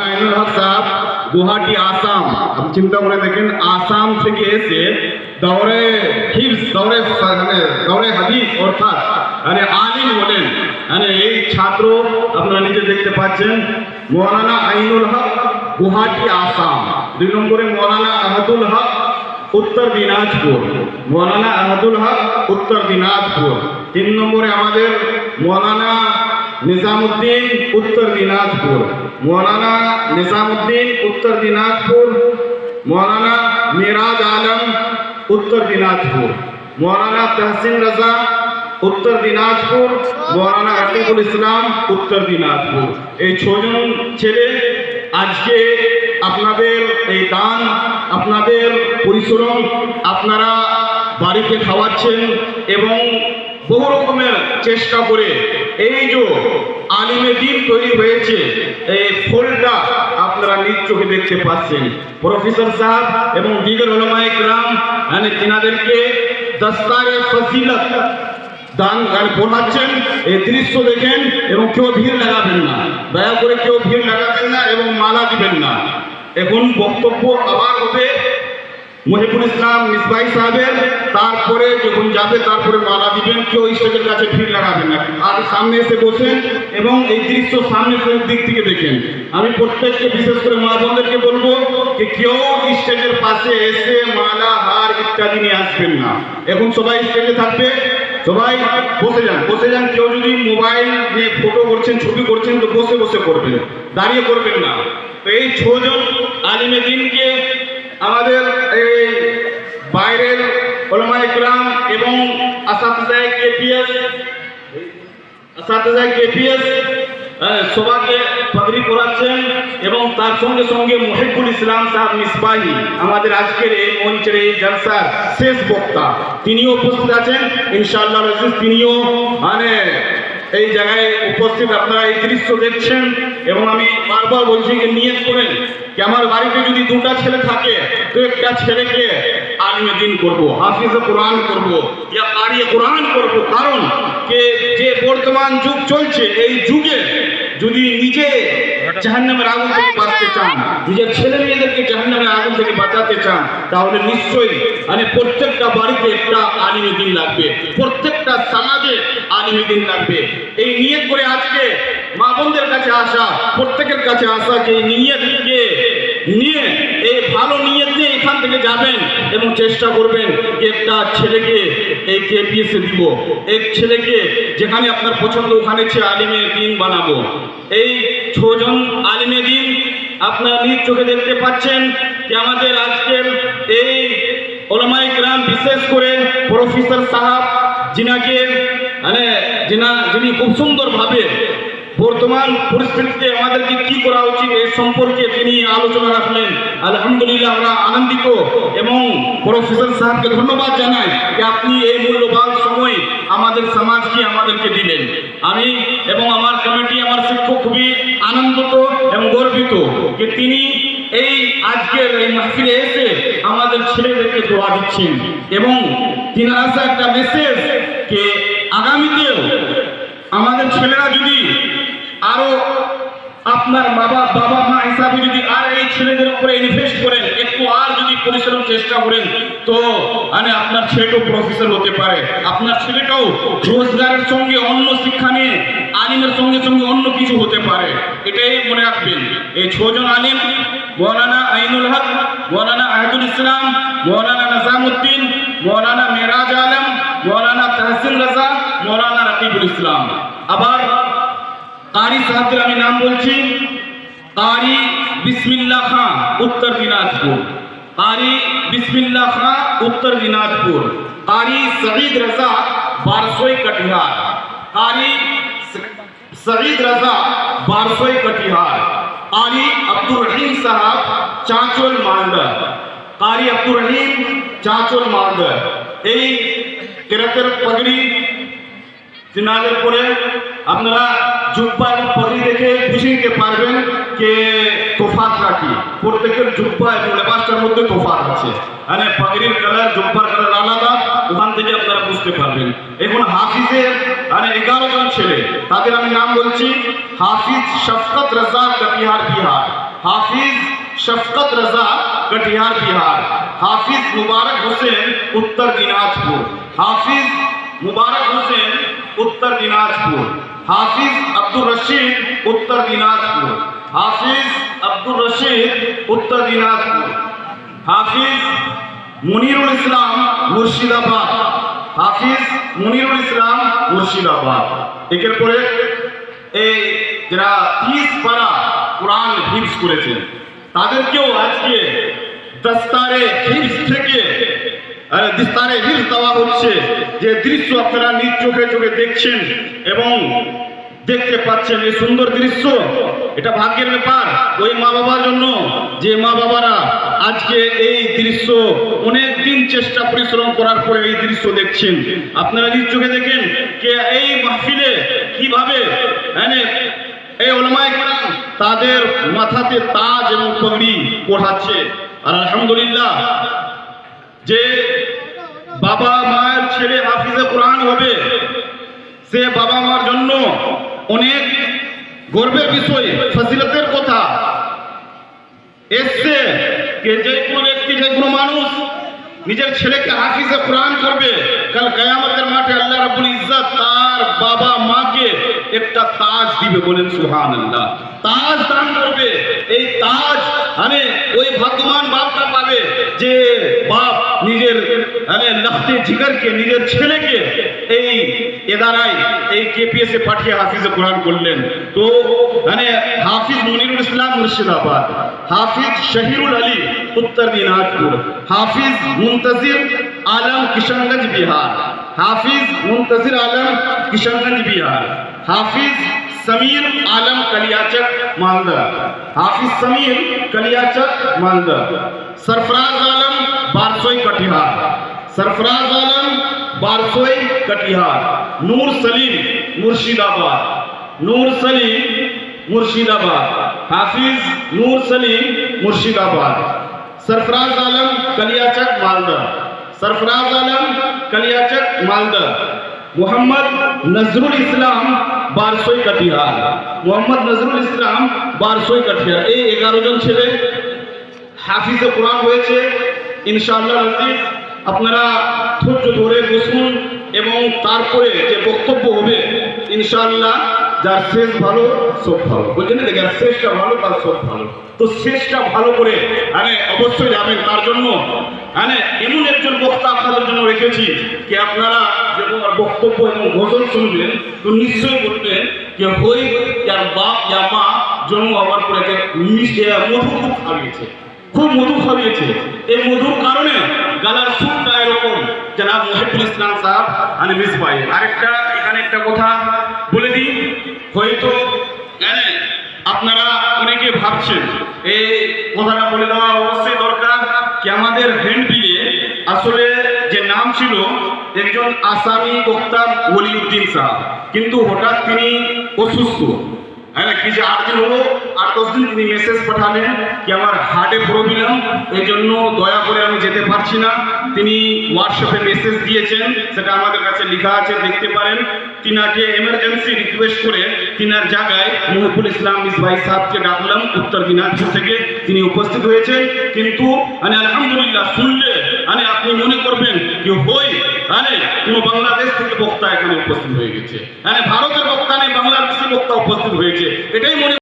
আইনুল হক সাহেব গুয়াহাটি আসাম, আপনি চিন্তা করে দেখেন আসাম থেকে এসে দৌড়ে হিফজ দৌড়ে হাদিস অর্থাৎ আলিম হলেন। এই ছাত্র আপনারা নিজে দেখতে পাচ্ছেন মৌলানা আইনুল হক গুয়াহাটি আসাম। 2 নম্বরে মৌলানা আহমদুল হক উত্তর দিনাজপুর, মৌলানা আহমদুল হক উত্তর দিনাজপুর। 3 নম্বরে আমাদের মৌলানা নিজামুদ্দিন উত্তর দিনাজপুর, মৌলানা নিজামুদ্দিন উত্তর দিনাজপুর, মৌলানা মিরাজ আলম উত্তর দিনাজপুর, মৌলানা তহসিন রাজা উত্তর দিনাজপুর, মৌলানা রফিকুল ইসলাম উত্তর দিনাজপুর। এই 6 জন ছেলে আজকে আপনাদের এই দান, আপনাদের পরিশ্রম, আপনারা বাড়িতে খাওয়াচ্ছেন এবং বহু রকমের চেষ্টা করে এই যে আলিমে দ্বীন তৈরি হয়েছে, এই ফলটা আপনারা নিজ চোখে দেখতে পাচ্ছেন। প্রফেসর সাহেব এবং দিগর উলামায়ে কিরাম তিনাদেরকে দস্তারে ফজিলত দান পড়াচ্ছেন। এই দৃশ্য দেখেন এবং কেউ ভিড় লাগাবেন না, দয়া করে কেউ ভিড় লাগাবেন না এবং মালা দিবেন না। এখন বক্তব্য আবার হবে মহিবুল ইসলাম মিসবাহী সাহেবের, তারপরে যখন যাবে তারপরে মালা দিবেন। কেউ স্টেজের কাছে ভিড় লাগাবেন না, আর সামনে এসে বসেন এবং এই দৃশ্য সামনের দিক থেকে দেখেন। আমি প্রত্যেককে বিশেষ করে মা বোনদেরকে বলবো যে কেউ স্টেজের পাশে এসে মালা হার ইত্যাদি নিয়ে আসবেন না। এখন সবাই স্টেজে থাকবে, সবাই বসে যান। কেউ যদি মোবাইল নিয়ে ফটো করছেন, ছবি করছেন তো বসে বসে করবেন, দাঁড়িয়ে করবেন না। তো এই 6 জন আলিমে দ্বীনকে আমাদের এই বাইরের উলামায়ে কিরাম এবং আসাতিজায়ে কেপিএস সবাইকে পাগড়ি পরাচ্ছেন এবং তার সঙ্গে সঙ্গে মহিবুল ইসলাম সাহেব মিসবাহী আমাদের আজকের এই মঞ্চের এই জলসার শেষ বক্তা, তিনিও উপস্থিত আছেন ইনশাআল্লাহ। তিনিও এই জায়গায় উপস্থিত। আপনারা এই দৃশ্য দেখছেন এবং আমি বারবার বলছি যে নিয়ত করেন যে আমার বাড়িতে যদি 2টা ছেলে থাকে তো একটা ছেলেকে আলিমে দ্বীন করব, হাফিজে কোরআন করব, ইয়া কারি কোরআন করব। কারণ যে বর্তমান যুগ চলছে, এই যুগে যদি নিজে জাহান্নামের আগুন থেকে বাঁচতে চান, নিজের ছেলে মেয়েদেরকে জাহান্নামের আগুন থেকে বাঁচাতে চান, তাহলে নিশ্চয়ই প্রত্যেকটা বাড়িতে একটা আলিমে দ্বীন লাগবে, প্রত্যেকটা সমাজে আলিমে দ্বীন লাগবে। এই নিয়ত করে আজকে মা বোনদের কাছে আসা, প্রত্যেকের কাছে আসা যে নিয়তকে নিয়ে এই ভালো নিয়ত নিয়ে এখান থেকে যাবেন এবং চেষ্টা করবেন একটা ছেলেকে এই কেপিএসে দিব, এক ছেলেকে যেখানে আপনার পছন্দ ওখানে আলিমে দ্বীন বানাবো। এই 6 জন আলিমে দ্বীন আপনারা নিজ চোখে দেখতে পাচ্ছেন যে আমাদের আজকের এই উলামায়ে কিরাম, বিশেষ করে প্রফেসর সাহেব যিনি খুব সুন্দরভাবে বর্তমান পরিস্থিতিতে আমাদেরকে কি করা উচিত এই সম্পর্কে তিনি আলোচনা রাখলেন। আলহামদুলিল্লাহ আমরা আনন্দিত এবং প্রফেসর সাহেবকে ধন্যবাদ জানাই যে আপনি এই মূল্যবান সময় আমাদের সমাজকে আমাদেরকে দিলেন। আমি এবং আমার কমিটি, আমার শিক্ষক খুবই আনন্দিত এবং গর্বিত যে তিনি এই আজকের এই মাহফিলে এসে আমাদের ছেলেদেরকে দোয়া দিচ্ছেন এবং তিনি আসা একটা মেসেজ যে আগামীতেও আমাদের ছেলেরা যদি আরো আপনার বাবা মা হিসাবে যদি আর এই ছেলেদের উপরে ইনভেস্ট করেন, একটু আর যদি পরিশ্রম চেষ্টা করেন, তো আপনার ছেলেটাও প্রফেসর হতে পারে, আপনার ছেলেটাও রোজগারের সঙ্গে অন্য শিক্ষা নিয়ে আলিমের সঙ্গে সঙ্গে অন্য কিছু হতে পারে। এটাই মনে রাখবেন। এই 6 জন আলিম মৌলানা আইনুল হক, মৌলানা আহমদুল ইসলাম, মৌলানা নিজামুদ্দিন, মৌলানা মিরাজ আলম, মৌলানা তহসিন রাজা, মৌলানা রফিকুল ইসলাম। আবার কারি সাহেবদের আমি নাম বলছি, কারি বিসমিল্লাহ খান উত্তর দিনাজপুর, কারি বিসমিল্লাহ খান উত্তর দিনাজপুর, কারি সঈদ রাজা বারসোই কটিহার, কারি সঈদ রাজা বারসোই কটিহার, কারি আব্দুর রহিম সাহেব চাঁচল মালদা, কারি আব্দুর রহিম চাঁচল মালদা। এই কেরাতের পাগড়ি তিনাদের পরে আপনারা জুব্বা এবং পাগড়ি দেখে বুঝে নিতে পারবেন যে তোফাতটা কি। প্রত্যেকের জুব্বা এবং লেবাসটার মধ্যে তোফাত আছে, পাগড়ির কালার, জুব্বার কালার আলাদা, ওখান থেকে আপনারা বুঝতে পারবেন। এখন হাফিজের 11 জন ছেলে, তাদের আমি নাম বলছি। হাফিজ শফকত রাজা কটিহার বিহার, हाफिज शफकत रजा कटिहार बिहार, हाफिज मुबारक हुसैन उत्तर दिनाजपुर, हाफिज मुबारक हुसैन उत्तर दिनाजपुर, हाफिज अब्दुल रशीद उत्तर दिनाजपुर, हाफिज अब्दुल रशीद उत्तर दिनाजपुर, हाफिज मुनीरुल इस्लाम मुर्शिदाबाद, हाफिज मुनीरुल इस्लाम मुर्शिदाबाद। একের পরে এই যারা 30 পারা কোরআন হিফজ করেছেন তাদেরকেও আজকে দস্তারে হিফজ থেকে দস্তারে হিফজ দেওয়া হচ্ছে। যে দৃশ্য আপনারা নিজ চোখে চোখে দেখছেন এবং দেখতে পাচ্ছেন, এই সুন্দর দৃশ্য, এটা ভাগ্যের ব্যাপার ওই মা বাবার জন্য যে মা বাবারা আজকে এই দৃশ্য অনেক দিন চেষ্টা পরিশ্রম করার পরে এই দৃশ্য দেখছেন। আপনারা নিজ চোখে দেখেন যে এই মাহফিলে কিভাবে এই উলামায়ে কেরাম তাদের মাথাতে তাজ এবং পাগড়ি ওঠাচ্ছে। আর আলহামদুলিল্লাহ, যে বাবা মায়ের ছেলে হাফিজে কোরআন হবে, সে বাবা মার জন্য অনেক গর্বের বিষয়, ফজিলতের কথা এসছে যে যে কোনো ব্যক্তি, যে কোনো মানুষ নিজের ছেলেকে হাফিজে কোরআন করবে, কাল কিয়ামতের মাঠে আল্লাহ রাব্বুল ইজ্জত তার বাবা মাকে একটা তাজ দিবে। বলেন সুবহানাল্লাহ। তাজ দান করবে। এই তাজ ওই ভাগ্যবান বাপটা পাবে যে বাপ নিজের লখতে জিগরকে, নিজের ছেলেকে এই এদারায় এই কেপিএসে পাঠিয়ে হাফিজে কোরআন করলেন। তো হাফিজ মুনিরুল ইসলাম মুর্শিদাবাদ, হাফিজ শহীরুল আলী उत्तर दिनाजपुर, हाफिज मुंतजिर आलम किशनगंज बिहार, हाफिज मुंतजिर आलम किशनगंज बिहार, हाफिज समीर आलम कलियाचक मालदा, हाफिज समीर कलियाचक मालदा, सरफराज आलम बारसोई कटिहार, सरफराज आलम बारसोई कटिहार, नूर सलीम मुर्शिदाबाद, नूर सलीम मुर्शिदाबाद, हाफिज नूर सलीम मुर्शिदाबाद, सरफराज आलम कलियाचक मालदा, सरफराज आलम कलियाचक मालदा, मोहम्मद नजरुल इस्लाम बारसोई कटिहार, मोहम्मद नजरुल इस्लाम बारसोई कटिहार। এই 11 জন ছেলে হাফিজে কোরআন হয়েছে ইনশাআল্লাহ। আপনারা ধৈর্য ধরে বসুন এবং তারপরে যে বক্তব্য হবে ইনশাআল্লাহ, যার শেষ ভালো সব ভালো, বুঝলেন? যার শেষটা ভালো তার সব ভালো। তো শেষটা ভালো করে অবশ্যই যাবেন। তার জন্য এমন একজন বক্তা আপনাদের জন্য রেখেছি যে আপনারা যখন বক্তব্য এবং গজল শুনবেন তো নিশ্চয়ই বলবেন যে হই যার বাপ ইয়া মা জন্ম হওয়ার পরে মধু খুব খাইয়েছে, খুব মধু খাইয়েছে। এই মধুর কারণে গালার সুরটা এরকম। জনাব মুহিবুল ইসলাম সাহেব মিসবাই। আরেকটা এখানে একটা কথা বলে দিই, হয়তো আপনারা অনেকে ভাবছেন এই কথাটা বলে দেওয়া অবশ্যই দরকার কি আমাদের হ্যান্ডবিলে আসলে যে নাম ছিল একজন আসামি বক্তা ওলিউদ্দিন সাহেব, কিন্তু হঠাৎ তিনি অসুস্থ। কিছু 8 দিন হলো, 8-10 দিন তিনি মেসেজ পাঠালেন কি আমার হার্টে প্রবলেম, এই জন্য দয়া করে আমি যেতে পারছি না। তিনি হোয়াটসঅ্যাপে মেসেজ দিয়েছেন, সেটা আমাদের কাছে লেখা আছে, দেখতে পারেন। তিনাকে এমার্জেন্সি রিকোয়েস্ট করে তিনার জায়গায় মুহিবুল ইসলাম মিসবাই সাহেবকে ডাকলাম উত্তর দিনাজপুর থেকে। তিনি উপস্থিত হয়েছেন। কিন্তু আলহামদুলিল্লাহ শুনলে আপনি মনে করবেন যে হই কোনো বাংলাদেশ থেকে বক্তা এখানে উপস্থিত হয়ে গেছে, ভারতের বক্তা নেই, বাংলাদেশি বক্তা উপস্থিত হয়েছে, এটাই মনে